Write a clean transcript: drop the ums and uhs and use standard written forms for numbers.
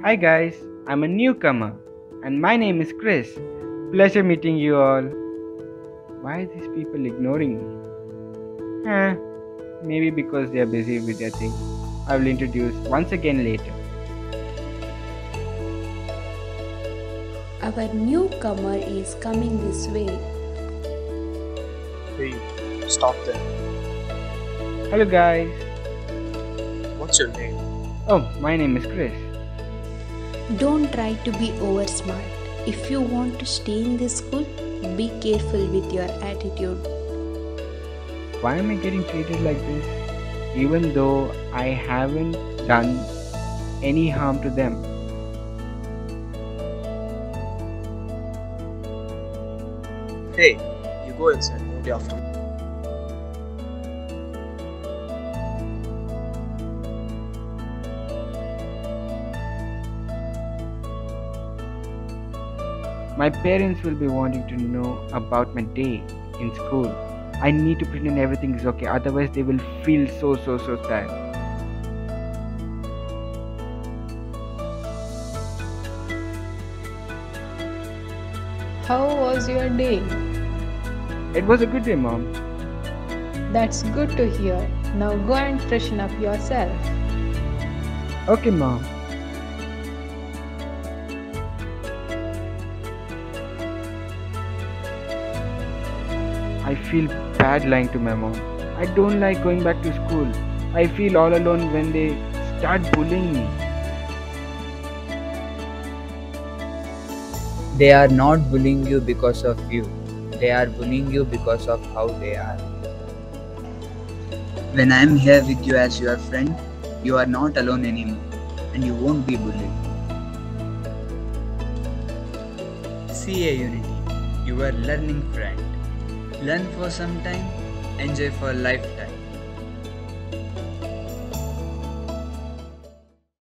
Hi guys, I'm a newcomer and my name is Chris. Pleasure meeting you all. Why are these people ignoring me? Maybe because they are busy with their thing. I will introduce once again later. Our newcomer is coming this way. Hey, stop there. Hello guys. What's your name? Oh, my name is Chris. Don't try to be over smart. If you want to stay in this school, be careful with your attitude. Why am I getting treated like this? Even though I haven't done any harm to them. Hey, you go inside. Nobody after me. My parents will be wanting to know about my day in school. I need to pretend everything is okay, otherwise, they will feel so sad. How was your day? It was a good day, mom. That's good to hear. Now go and freshen up yourself. Okay, mom. I feel bad lying to my mom. I don't like going back to school. I feel all alone when they start bullying me. They are not bullying you because of you. They are bullying you because of how they are. When I am here with you as your friend, you are not alone anymore and you won't be bullied. CA Unity, your learning friend. Learn for some time, enjoy for a lifetime.